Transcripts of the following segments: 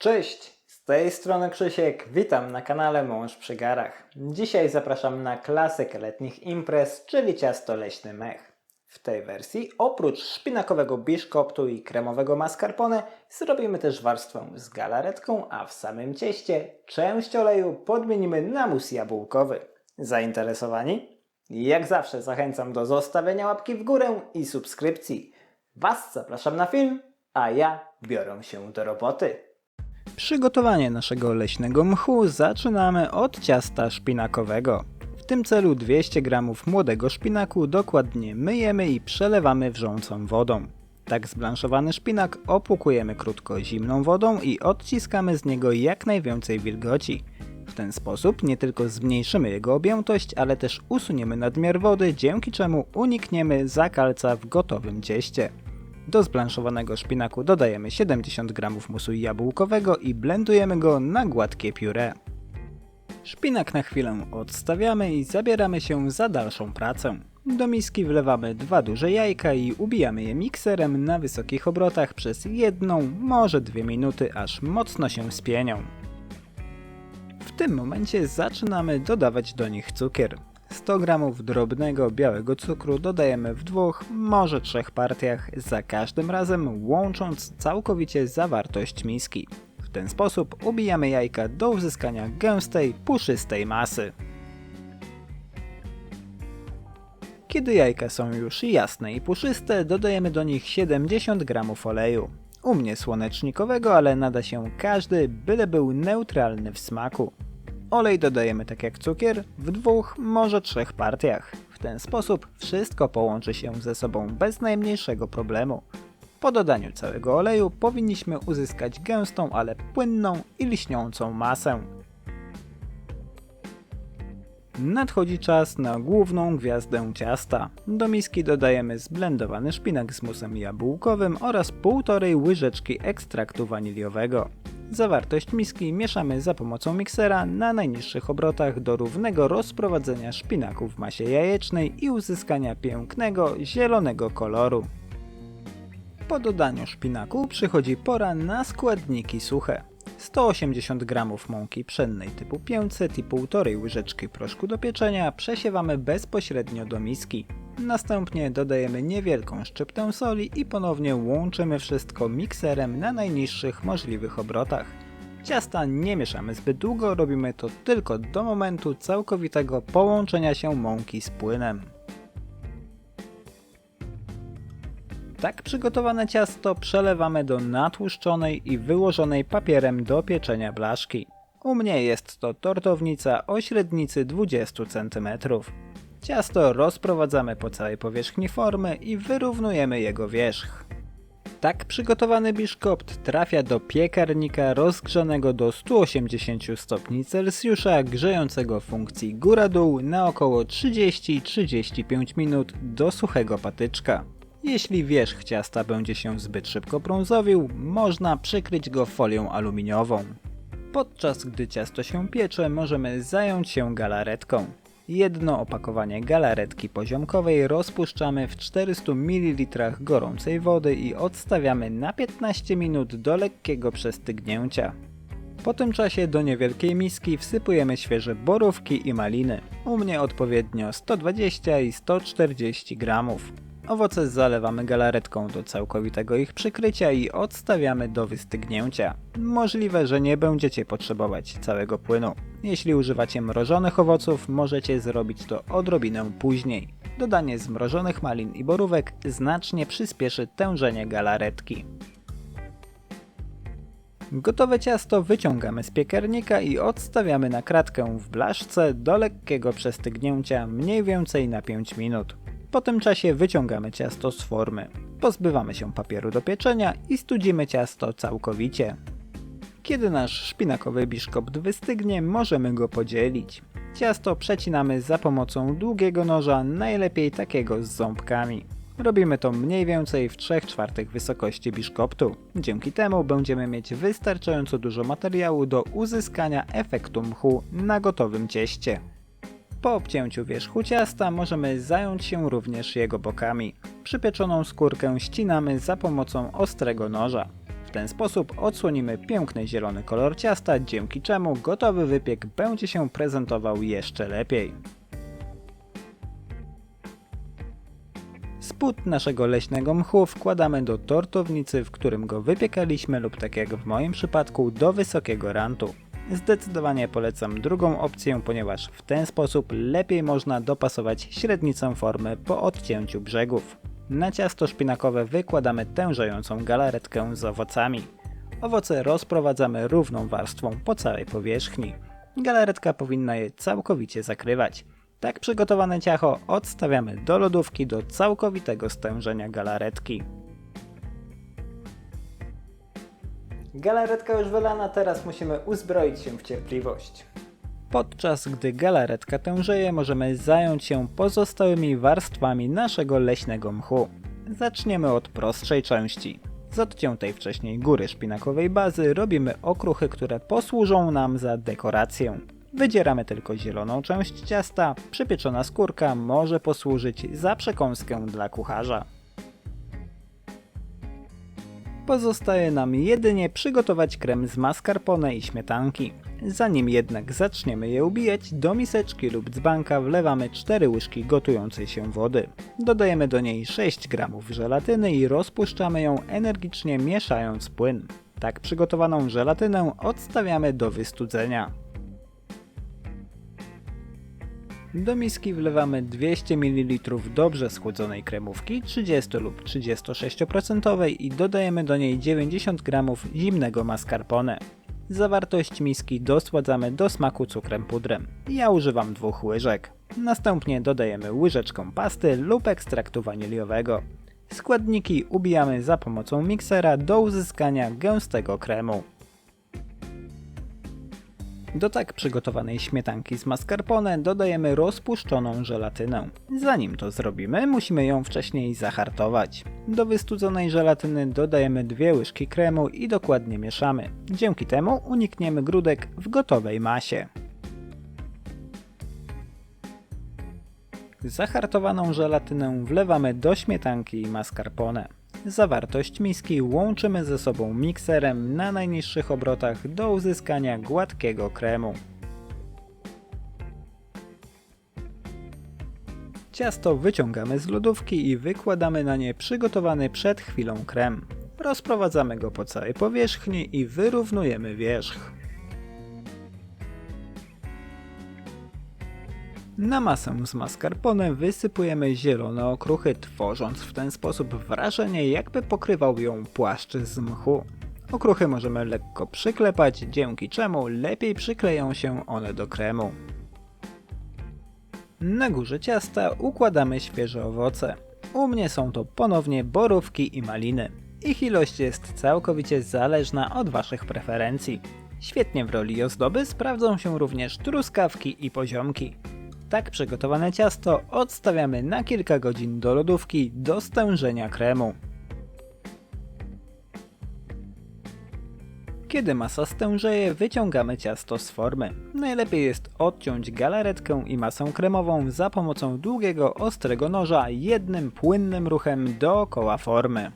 Cześć, z tej strony Krzysiek, witam na kanale Mąż przy garach. Dzisiaj zapraszam na klasykę letnich imprez, czyli ciasto leśny mech. W tej wersji oprócz szpinakowego biszkoptu i kremowego mascarpone zrobimy też warstwę z galaretką, a w samym cieście część oleju podmienimy na mus jabłkowy. Zainteresowani? Jak zawsze zachęcam do zostawienia łapki w górę i subskrypcji. Was zapraszam na film, a ja biorę się do roboty. Przygotowanie naszego leśnego mchu zaczynamy od ciasta szpinakowego. W tym celu 200 g młodego szpinaku dokładnie myjemy i przelewamy wrzącą wodą. Tak zblanszowany szpinak opłukujemy krótko zimną wodą i odciskamy z niego jak najwięcej wilgoci. W ten sposób nie tylko zmniejszymy jego objętość, ale też usuniemy nadmiar wody, dzięki czemu unikniemy zakalca w gotowym cieście. Do zblanszowanego szpinaku dodajemy 70 g musu jabłkowego i blendujemy go na gładkie pióre. Szpinak na chwilę odstawiamy i zabieramy się za dalszą pracę. Do miski wlewamy 2 duże jajka i ubijamy je mikserem na wysokich obrotach przez 1, może 2 minuty, aż mocno się spienią. W tym momencie zaczynamy dodawać do nich cukier. 100 g drobnego białego cukru dodajemy w 2, może 3 partiach, za każdym razem łącząc całkowicie zawartość miski. W ten sposób ubijamy jajka do uzyskania gęstej, puszystej masy. Kiedy jajka są już jasne i puszyste, dodajemy do nich 70 g oleju. U mnie słonecznikowego, ale nada się każdy, byle był neutralny w smaku. Olej dodajemy tak jak cukier w 2, może 3 partiach. W ten sposób wszystko połączy się ze sobą bez najmniejszego problemu. Po dodaniu całego oleju powinniśmy uzyskać gęstą, ale płynną i lśniącą masę. Nadchodzi czas na główną gwiazdę ciasta. Do miski dodajemy zblendowany szpinak z musem jabłkowym oraz 1,5 łyżeczki ekstraktu waniliowego. Zawartość miski mieszamy za pomocą miksera na najniższych obrotach do równego rozprowadzenia szpinaku w masie jajecznej i uzyskania pięknego, zielonego koloru. Po dodaniu szpinaku przychodzi pora na składniki suche. 180 g mąki pszennej typu 500 i 1,5 łyżeczki proszku do pieczenia przesiewamy bezpośrednio do miski. Następnie dodajemy niewielką szczyptę soli i ponownie łączymy wszystko mikserem na najniższych możliwych obrotach. Ciasta nie mieszamy zbyt długo, robimy to tylko do momentu całkowitego połączenia się mąki z płynem. Tak przygotowane ciasto przelewamy do natłuszczonej i wyłożonej papierem do pieczenia blaszki. U mnie jest to tortownica o średnicy 20 cm. Ciasto rozprowadzamy po całej powierzchni formy i wyrównujemy jego wierzch. Tak przygotowany biszkopt trafia do piekarnika rozgrzanego do 180 stopni Celsjusza, grzejącego funkcji góra-dół na około 30-35 minut do suchego patyczka. Jeśli wierzch ciasta będzie się zbyt szybko brązowił, można przykryć go folią aluminiową. Podczas gdy ciasto się piecze, możemy zająć się galaretką. Jedno opakowanie galaretki poziomkowej rozpuszczamy w 400 ml gorącej wody i odstawiamy na 15 minut do lekkiego przestygnięcia. Po tym czasie do niewielkiej miski wsypujemy świeże borówki i maliny. U mnie odpowiednio 120 i 140 g. Owoce zalewamy galaretką do całkowitego ich przykrycia i odstawiamy do wystygnięcia. Możliwe, że nie będziecie potrzebować całego płynu. Jeśli używacie mrożonych owoców, możecie zrobić to odrobinę później. Dodanie zmrożonych malin i borówek znacznie przyspieszy tężenie galaretki. Gotowe ciasto wyciągamy z piekarnika i odstawiamy na kratkę w blaszce do lekkiego przestygnięcia mniej więcej na 5 minut. Po tym czasie wyciągamy ciasto z formy. Pozbywamy się papieru do pieczenia i studzimy ciasto całkowicie. Kiedy nasz szpinakowy biszkopt wystygnie, możemy go podzielić. Ciasto przecinamy za pomocą długiego noża, najlepiej takiego z ząbkami. Robimy to mniej więcej w 3/4 wysokości biszkoptu. Dzięki temu będziemy mieć wystarczająco dużo materiału do uzyskania efektu mchu na gotowym cieście. Po obcięciu wierzchu ciasta możemy zająć się również jego bokami. Przypieczoną skórkę ścinamy za pomocą ostrego noża. W ten sposób odsłonimy piękny zielony kolor ciasta, dzięki czemu gotowy wypiek będzie się prezentował jeszcze lepiej. Spód naszego leśnego mchu wkładamy do tortownicy, w którym go wypiekaliśmy, lub tak jak w moim przypadku do wysokiego rantu. Zdecydowanie polecam drugą opcję, ponieważ w ten sposób lepiej można dopasować średnicę formy po odcięciu brzegów. Na ciasto szpinakowe wykładamy tężejącą galaretkę z owocami. Owoce rozprowadzamy równą warstwą po całej powierzchni. Galaretka powinna je całkowicie zakrywać. Tak przygotowane ciacho odstawiamy do lodówki do całkowitego stężenia galaretki. Galaretka już wylana, teraz musimy uzbroić się w cierpliwość. Podczas gdy galaretka tężeje, możemy zająć się pozostałymi warstwami naszego leśnego mchu. Zaczniemy od prostszej części. Z odciętej wcześniej góry szpinakowej bazy robimy okruchy, które posłużą nam za dekorację. Wydzieramy tylko zieloną część ciasta, przypieczona skórka może posłużyć za przekąskę dla kucharza. Pozostaje nam jedynie przygotować krem z mascarpone i śmietanki. Zanim jednak zaczniemy je ubijać, do miseczki lub dzbanka wlewamy 4 łyżki gotującej się wody. Dodajemy do niej 6 g żelatyny i rozpuszczamy ją energicznie, mieszając płyn. Tak przygotowaną żelatynę odstawiamy do wystudzenia. Do miski wlewamy 200 ml dobrze schłodzonej kremówki 30 lub 36% i dodajemy do niej 90 g zimnego mascarpone. Zawartość miski dosładzamy do smaku cukrem pudrem. Ja używam 2 łyżek. Następnie dodajemy łyżeczkę pasty lub ekstraktu waniliowego. Składniki ubijamy za pomocą miksera do uzyskania gęstego kremu. Do tak przygotowanej śmietanki z mascarpone dodajemy rozpuszczoną żelatynę. Zanim to zrobimy, musimy ją wcześniej zahartować. Do wystudzonej żelatyny dodajemy 2 łyżki kremu i dokładnie mieszamy. Dzięki temu unikniemy grudek w gotowej masie. Zahartowaną żelatynę wlewamy do śmietanki i mascarpone. Zawartość miski łączymy ze sobą mikserem na najniższych obrotach do uzyskania gładkiego kremu. Ciasto wyciągamy z lodówki i wykładamy na nie przygotowany przed chwilą krem. Rozprowadzamy go po całej powierzchni i wyrównujemy wierzch. Na masę z mascarpone wysypujemy zielone okruchy, tworząc w ten sposób wrażenie, jakby pokrywał ją płaszcz z mchu. Okruchy możemy lekko przyklepać, dzięki czemu lepiej przykleją się one do kremu. Na górze ciasta układamy świeże owoce. U mnie są to ponownie borówki i maliny. Ich ilość jest całkowicie zależna od Waszych preferencji. Świetnie w roli ozdoby sprawdzą się również truskawki i poziomki. Tak przygotowane ciasto odstawiamy na kilka godzin do lodówki do stężenia kremu. Kiedy masa stężeje, wyciągamy ciasto z formy. Najlepiej jest odciąć galaretkę i masę kremową za pomocą długiego, ostrego noża jednym płynnym ruchem dookoła formy.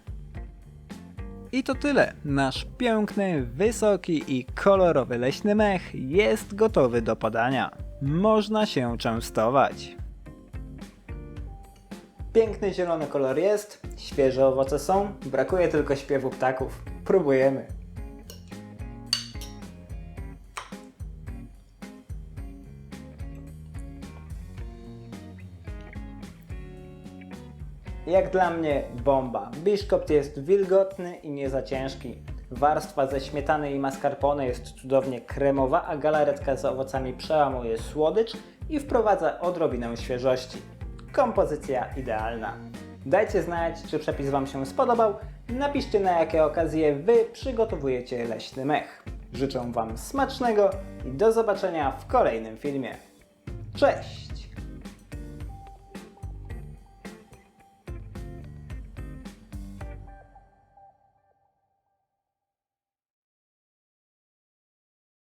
I to tyle. Nasz piękny, wysoki i kolorowy leśny mech jest gotowy do podania. Można się częstować. Piękny zielony kolor jest, świeże owoce są, brakuje tylko śpiewu ptaków. Próbujemy. Jak dla mnie bomba. Biszkopt jest wilgotny i nie za ciężki. Warstwa ze śmietany i mascarpone jest cudownie kremowa, a galaretka z owocami przełamuje słodycz i wprowadza odrobinę świeżości. Kompozycja idealna. Dajcie znać, czy przepis Wam się spodobał. Napiszcie, na jakie okazje Wy przygotowujecie leśny mech. Życzę Wam smacznego i do zobaczenia w kolejnym filmie. Cześć!